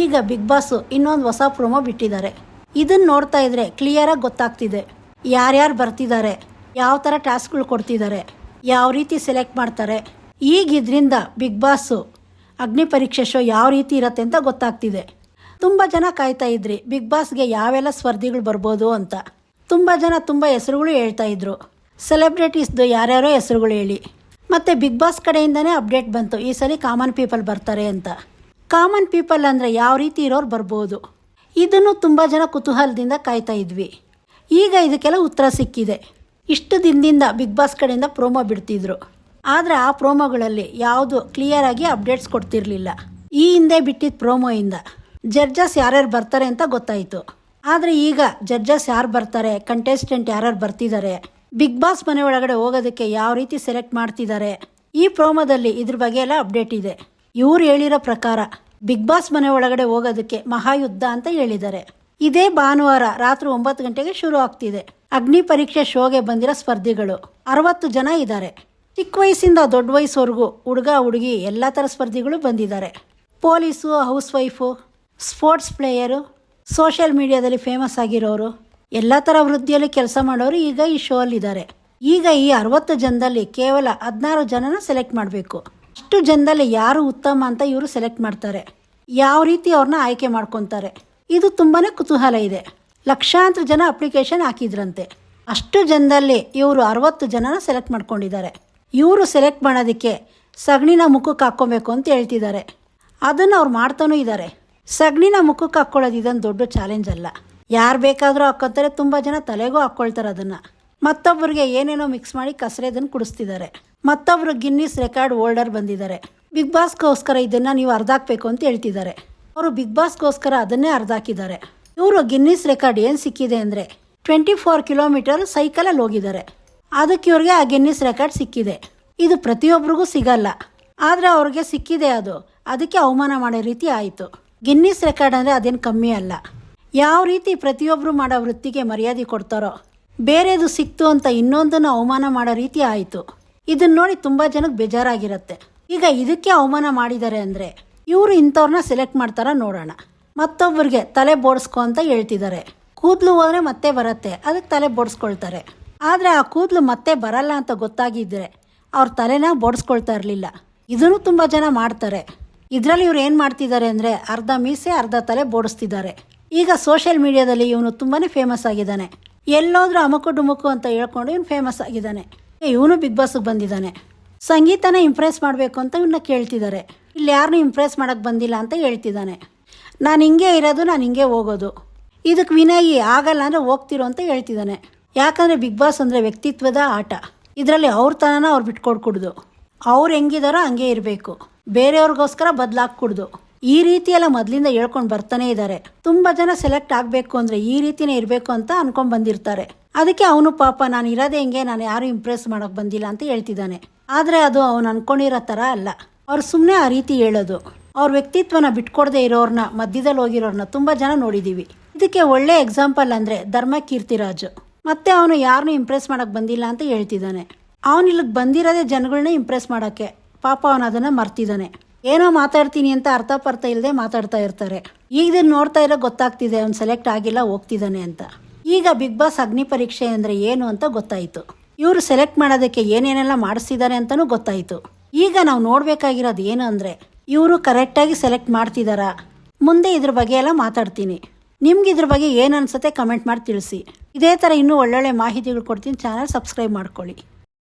ಈಗ big boss ಇನ್ನೊಂದು ಹೊಸ ಪ್ರೋಮೋ ಬಿಟ್ಟಿದ್ದಾರೆ. ಇದನ್ನ ನೋಡ್ತಾ ಇದ್ರೆ ಕ್ಲಿಯರ್ ಆಗಿ ಗೊತ್ತಾಗ್ತಿದೆ ಯಾರ್ಯಾರು ಬರ್ತಿದ್ದಾರೆ, ಯಾವ ಥರ ಟಾಸ್ಕ್ಗಳು ಕೊಡ್ತಿದ್ದಾರೆ, ಯಾವ ರೀತಿ ಸೆಲೆಕ್ಟ್ ಮಾಡ್ತಾರೆ. ಈಗ ಇದರಿಂದ ಬಿಗ್ ಬಾಸ್ ಅಗ್ನಿ ಪರೀಕ್ಷೆ ಶೋ ಯಾವ ರೀತಿ ಇರುತ್ತೆ ಅಂತ ಗೊತ್ತಾಗ್ತಿದೆ. ತುಂಬ ಜನ ಕಾಯ್ತಾ ಇದ್ರಿ ಬಿಗ್ ಬಾಸ್ಗೆ ಯಾವೆಲ್ಲ ಸ್ಪರ್ಧಿಗಳು ಬರ್ಬೋದು ಅಂತ. ತುಂಬ ಜನ ತುಂಬ ಹೆಸರುಗಳು ಹೇಳ್ತಾ ಇದ್ರು. ಸೆಲೆಬ್ರಿಟೀಸ್ದು ಯಾರ್ಯಾರೋ ಹೆಸರುಗಳು ಹೇಳಿ. ಮತ್ತು ಬಿಗ್ ಬಾಸ್ ಕಡೆಯಿಂದನೇ ಅಪ್ಡೇಟ್ ಬಂತು ಈ ಸಲ ಕಾಮನ್ ಪೀಪಲ್ ಬರ್ತಾರೆ ಅಂತ. ಕಾಮನ್ ಪೀಪಲ್ ಅಂದರೆ ಯಾವ ರೀತಿ ಇರೋರು ಬರ್ಬೋದು, ಇದನ್ನು ತುಂಬ ಜನ ಕುತೂಹಲದಿಂದ ಕಾಯ್ತಾ ಇದ್ವಿ. ಈಗ ಇದಕ್ಕೆಲ್ಲ ಉತ್ತರ ಸಿಕ್ಕಿದೆ. ಇಷ್ಟು ದಿನದಿಂದ ಬಿಗ್ ಬಾಸ್ ಕಡೆಯಿಂದ ಪ್ರೋಮೋ ಬಿಡ್ತಿದ್ರು, ಆದರೆ ಆ ಪ್ರೋಮೋಗಳಲ್ಲಿ ಯಾವುದು ಕ್ಲಿಯರಾಗಿ ಅಪ್ಡೇಟ್ಸ್ ಕೊಡ್ತಿರ್ಲಿಲ್ಲ. ಈ ಹಿಂದೆ ಬಿಟ್ಟಿದ್ದ ಪ್ರೋಮೋಯಿಂದ ಜಡ್ಜಸ್ ಯಾರ್ಯಾರು ಬರ್ತಾರೆ ಅಂತ ಗೊತ್ತಾಯಿತು. ಆದರೆ ಈಗ ಜಡ್ಜಸ್ ಯಾರು ಬರ್ತಾರೆ, ಕಂಟೆಸ್ಟೆಂಟ್ ಯಾರ್ಯಾರು ಬರ್ತಿದ್ದಾರೆ, ಬಿಗ್ ಬಾಸ್ ಮನೆ ಒಳಗಡೆ ಹೋಗೋದಕ್ಕೆ ಯಾವ ರೀತಿ ಸೆಲೆಕ್ಟ್ ಮಾಡ್ತಿದ್ದಾರೆ, ಈ ಪ್ರೋಮೋದಲ್ಲಿ ಇದ್ರ ಬಗ್ಗೆ ಎಲ್ಲ ಅಪ್ಡೇಟ್ ಇದೆ. ಇವ್ರು ಹೇಳಿರೋ ಪ್ರಕಾರ ಬಿಗ್ ಬಾಸ್ ಮನೆ ಒಳಗಡೆ ಹೋಗೋದಕ್ಕೆ ಮಹಾಯುದ್ಧ ಅಂತ ಹೇಳಿದ್ದಾರೆ. ಇದೇ ಭಾನುವಾರ ರಾತ್ರಿ 9 ಗಂಟೆಗೆ ಶುರು ಆಗ್ತಿದೆ. ಅಗ್ನಿ ಪರೀಕ್ಷೆ ಶೋಗೆ ಬಂದಿರೋ ಸ್ಪರ್ಧಿಗಳು 60 ಜನ ಇದ್ದಾರೆ. ಚಿಕ್ಕ ವಯಸ್ಸಿಂದ ದೊಡ್ಡ ವಯಸ್ಸುವರೆಗೂ ಹುಡುಗ ಹುಡುಗಿ ಎಲ್ಲ ಥರ ಸ್ಪರ್ಧಿಗಳು ಬಂದಿದ್ದಾರೆ. Police, house wife, sports player, social ಮೀಡಿಯಾದಲ್ಲಿ ಫೇಮಸ್ ಆಗಿರೋರು, ಎಲ್ಲ ಥರ ವೃತ್ತಿಯಲ್ಲಿ ಕೆಲಸ ಮಾಡೋರು ಈಗ ಈ ಶೋ ಅಲ್ಲಿದ್ದಾರೆ. ಈಗ ಈ 60 ಜನದಲ್ಲಿ ಕೇವಲ 16 ಜನನ ಸೆಲೆಕ್ಟ್ ಮಾಡಬೇಕು. ಅಷ್ಟು ಜನದಲ್ಲಿ ಯಾರು ಉತ್ತಮ ಅಂತ ಇವರು ಸೆಲೆಕ್ಟ್ ಮಾಡ್ತಾರೆ, ಯಾವ ರೀತಿ ಅವ್ರನ್ನ ಆಯ್ಕೆ ಮಾಡ್ಕೊತಾರೆ. ಇದು ತುಂಬಾ ಕುತೂಹಲ ಇದೆ. ಲಕ್ಷಾಂತರ ಜನ ಅಪ್ಲಿಕೇಶನ್ ಹಾಕಿದ್ರಂತೆ. ಅಷ್ಟು ಜನದಲ್ಲಿ ಇವರು 60 ಜನನ ಸೆಲೆಕ್ಟ್ ಮಾಡ್ಕೊಂಡಿದ್ದಾರೆ. ಇವರು ಸೆಲೆಕ್ಟ್ ಮಾಡೋದಕ್ಕೆ ಸಗಣಿನ ಮುಖಕ್ಕೆ ಹಾಕ್ಕೊಬೇಕು ಅಂತ ಹೇಳ್ತಿದ್ದಾರೆ. ಅದನ್ನು ಅವ್ರು ಮಾಡ್ತಾನೂ ಇದ್ದಾರೆ. ಸಗಣಿನ ಮುಖಕ್ಕೆ ಹಾಕ್ಕೊಳ್ಳೋದು ಇದೊಂದು ದೊಡ್ಡ ಚಾಲೆಂಜ್ ಅಲ್ಲ. ಯಾರು ಬೇಕಾದರೂ ಹಾಕ್ಕೊತಾರೆ. ತುಂಬ ಜನ ತಲೆಗೂ ಹಾಕ್ಕೊಳ್ತಾರೆ ಅದನ್ನು. ಮತ್ತೊಬ್ಬರಿಗೆ ಏನೇನೋ ಮಿಕ್ಸ್ ಮಾಡಿ ಕಸರೆದನ್ನು ಕುಡಿಸ್ತಿದ್ದಾರೆ. ಮತ್ತೊಬ್ಬರು ಗಿನ್ನಿಸ್ ರೆಕಾರ್ಡ್ ಹೋಲ್ಡರ್ ಬಂದಿದ್ದಾರೆ. ಬಿಗ್ ಬಾಸ್ಗೋಸ್ಕರ ಇದನ್ನು ನೀವು ಅರ್ಧಾಕಬೇಕು ಅಂತ ಹೇಳ್ತಿದ್ದಾರೆ. ಅವರು ಬಿಗ್ ಬಾಸ್ಗೋಸ್ಕರ ಅದನ್ನೇ ಅರ್ಧಾಕಿದ್ದಾರೆ. ಇವರು ಗಿನ್ನಿಸ್ ರೆಕಾರ್ಡ್ ಏನು ಸಿಕ್ಕಿದೆ ಅಂದರೆ 24 ಕಿಲೋಮೀಟರ್ ಸೈಕಲಲ್ಲಿ ಹೋಗಿದ್ದಾರೆ. ಅದಕ್ಕೆ ಇವ್ರಿಗೆ ಆ ಗಿನ್ನಿಸ್ ರೆಕಾರ್ಡ್ ಸಿಕ್ಕಿದೆ. ಇದು ಪ್ರತಿಯೊಬ್ಬರಿಗೂ ಸಿಗಲ್ಲ, ಆದರೆ ಅವ್ರಿಗೆ ಸಿಕ್ಕಿದೆ. ಅದಕ್ಕೆ ಅವಮಾನ ಮಾಡೋ ರೀತಿ ಆಯಿತು. ಗಿನ್ನಿಸ್ ರೆಕಾರ್ಡ್ ಅಂದರೆ ಅದೇನು ಕಮ್ಮಿ ಅಲ್ಲ. ಯಾವ ರೀತಿ ಪ್ರತಿಯೊಬ್ಬರು ಮಾಡೋ ವೃತ್ತಿಗೆ ಮರ್ಯಾದೆ ಕೊಡ್ತಾರೋ, ಬೇರೆದು ಸಿಕ್ತು ಅಂತ ಇನ್ನೊಂದನ್ನು ಅವಮಾನ ಮಾಡೋ ರೀತಿ ಆಯಿತು. ಇದನ್ನು ನೋಡಿ ತುಂಬ ಜನಕ್ಕೆ ಬೇಜಾರಾಗಿರುತ್ತೆ. ಈಗ ಇದಕ್ಕೆ ಅವಮಾನ ಮಾಡಿದ್ದಾರೆ ಅಂದರೆ ಇವರು ಇಂಥವ್ರನ್ನ ಸೆಲೆಕ್ಟ್ ಮಾಡ್ತಾರ ನೋಡೋಣ. ಮತ್ತೊಬ್ಬರಿಗೆ ತಲೆ ಬೋಡಿಸ್ಕೊ ಅಂತ ಹೇಳ್ತಿದ್ದಾರೆ. ಕೂದಲು ಹೋದರೆ ಮತ್ತೆ ಬರುತ್ತೆ, ಅದಕ್ಕೆ ತಲೆ ಬೋಡಿಸ್ಕೊಳ್ತಾರೆ. ಆದರೆ ಆ ಕೂದಲು ಮತ್ತೆ ಬರಲ್ಲ ಅಂತ ಗೊತ್ತಾಗಿದ್ದರೆ ಅವ್ರ ತಲೆನ ಬೋಡಿಸ್ಕೊಳ್ತಾ ಇರಲಿಲ್ಲ. ಇದನ್ನು ತುಂಬ ಜನ ಮಾಡ್ತಾರೆ. ಇದರಲ್ಲಿ ಇವ್ರು ಏನು ಮಾಡ್ತಿದ್ದಾರೆ ಅಂದರೆ ಅರ್ಧ ಮೀಸೆ ಅರ್ಧ ತಲೆ ಬೋಡಿಸ್ತಿದ್ದಾರೆ. ಈಗ ಸೋಷಿಯಲ್ ಮೀಡಿಯಾದಲ್ಲಿ ಇವನು ತುಂಬಾ ಫೇಮಸ್ ಆಗಿದ್ದಾನೆ. ಎಲ್ಲೋದ್ರೂ ಅಮುಕು ಡುಮುಕು ಅಂತ ಹೇಳ್ಕೊಂಡು ಇವನು ಫೇಮಸ್ ಆಗಿದ್ದಾನೆ. ಇವನು ಬಿಗ್ ಬಾಸ್ಗೆ ಬಂದಿದ್ದಾನೆ. ಸಂಗೀತನ ಇಂಪ್ರೆಸ್ ಮಾಡಬೇಕು ಅಂತ ಇವನ್ನ ಕೇಳ್ತಿದ್ದಾರೆ. ಇಲ್ಲಿ ಯಾರನ್ನೂ ಇಂಪ್ರೆಸ್ ಮಾಡೋಕ್ಕೆ ಬಂದಿಲ್ಲ ಅಂತ ಹೇಳ್ತಿದ್ದಾನೆ. ನಾನು ಹಿಂಗೆ ಇರೋದು, ನಾನು ಹಿಂಗೆ ಹೋಗೋದು, ಇದಕ್ಕೆ ವಿನಯ್ ಆಗಲ್ಲ ಅಂದರೆ ಹೋಗ್ತಿರೋ ಅಂತ ಹೇಳ್ತಿದ್ದಾನೆ. ಯಾಕಂದರೆ ಬಿಗ್ ಬಾಸ್ ಅಂದರೆ ವ್ಯಕ್ತಿತ್ವದ ಆಟ. ಇದರಲ್ಲಿ ಅವ್ರ ತನನ ಅವ್ರು ಬಿಟ್ಕೊಡ್ಕೂಡ್ದು. ಅವ್ರು ಹೆಂಗಿದಾರೋ ಹಂಗೆ ಇರಬೇಕು, ಬೇರೆಯವ್ರಿಗೋಸ್ಕರ ಬದಲಾಗ್ಕೂಡ್ದು. ಈ ರೀತಿಯೆಲ್ಲ ಮೊದಲಿಂದ ಹೇಳ್ಕೊಂಡು ಬರ್ತಾನೆ ಇದ್ದಾರೆ. ತುಂಬ ಜನ ಸೆಲೆಕ್ಟ್ ಆಗಬೇಕು ಅಂದರೆ ಈ ರೀತಿಯೇ ಇರಬೇಕು ಅಂತ ಅನ್ಕೊಂಡು ಬಂದಿರ್ತಾರೆ. ಅದಕ್ಕೆ ಅವನು ಪಾಪ ನಾನು ಇರೋದೇ ಹಿಂಗೆ, ನಾನು ಯಾರು ಇಂಪ್ರೆಸ್ ಮಾಡೋಕ್ಕೆ ಬಂದಿಲ್ಲ ಅಂತ ಹೇಳ್ತಿದ್ದಾನೆ. ಆದರೆ ಅದು ಅವನು ಅಂದ್ಕೊಂಡಿರೋ ಥರ ಅಲ್ಲ. ಅವ್ರು ಸುಮ್ಮನೆ ಆ ರೀತಿ ಹೇಳೋದು. ಅವ್ರ ವ್ಯಕ್ತಿತ್ವನ ಬಿಟ್ಕೊಡದೆ ಇರೋರನ್ನ, ಮಧ್ಯದಲ್ಲಿ ಹೋಗಿರೋರನ್ನ ತುಂಬ ಜನ ನೋಡಿದ್ದೀವಿ. ಇದಕ್ಕೆ ಒಳ್ಳೆ ಎಕ್ಸಾಂಪಲ್ ಅಂದರೆ ಧರ್ಮ ಕೀರ್ತಿರಾಜು. ಮತ್ತೆ ಅವನು ಯಾರನ್ನೂ ಇಂಪ್ರೆಸ್ ಮಾಡೋಕ್ಕೆ ಬಂದಿಲ್ಲ ಅಂತ ಹೇಳ್ತಿದ್ದಾನೆ. ಅವನು ಇಲ್ಲಿಗೆ ಬಂದಿರೋದೇ ಜನಗಳನ್ನ ಇಂಪ್ರೆಸ್ ಮಾಡೋಕ್ಕೆ. ಪಾಪ ಅವನು ಅದನ್ನು ಮರ್ತಿದ್ದಾನೆ. ಏನೋ ಮಾತಾಡ್ತೀನಿ ಅಂತ ಅರ್ಥಪರ್ಥ ಇಲ್ಲದೆ ಮಾತಾಡ್ತಾ ಇರ್ತಾರೆ. ಈಗದನ್ನು ನೋಡ್ತಾ ಇರೋ ಗೊತ್ತಾಗ್ತಿದೆ ಅವ್ನು ಸೆಲೆಕ್ಟ್ ಆಗಿಲ್ಲ, ಹೋಗ್ತಿದ್ದಾನೆ ಅಂತ. ಈಗ ಬಿಗ್ ಬಾಸ್ ಅಗ್ನಿ ಪರೀಕ್ಷೆ ಅಂದರೆ ಏನು ಅಂತ ಗೊತ್ತಾಯಿತು. ಇವರು ಸೆಲೆಕ್ಟ್ ಮಾಡೋದಕ್ಕೆ ಏನೇನೆಲ್ಲ ಮಾಡಿಸ್ತಿದ್ದಾರೆ ಅಂತಲೂ ಗೊತ್ತಾಯಿತು. ಈಗ ನಾವು ನೋಡಬೇಕಾಗಿರೋದು ಏನು ಅಂದರೆ ಇವರು ಕರೆಕ್ಟಾಗಿ ಸೆಲೆಕ್ಟ್ ಮಾಡ್ತಿದ್ದಾರಾ. ಮುಂದೆ ಇದ್ರ ಬಗ್ಗೆ ಎಲ್ಲ ಮಾತಾಡ್ತೀನಿ. ನಿಮ್ಗೆ ಇದ್ರ ಬಗ್ಗೆ ಏನು ಅನಿಸುತ್ತೆ ಕಮೆಂಟ್ ಮಾಡಿ ತಿಳಿಸಿ. ಇದೇ ಥರ ಇನ್ನೂ ಒಳ್ಳೊಳ್ಳೆ ಮಾಹಿತಿಗಳು ಕೊಡ್ತೀನಿ. ಚಾನಲ್ ಸಬ್ಸ್ಕ್ರೈಬ್ ಮಾಡ್ಕೊಳ್ಳಿ.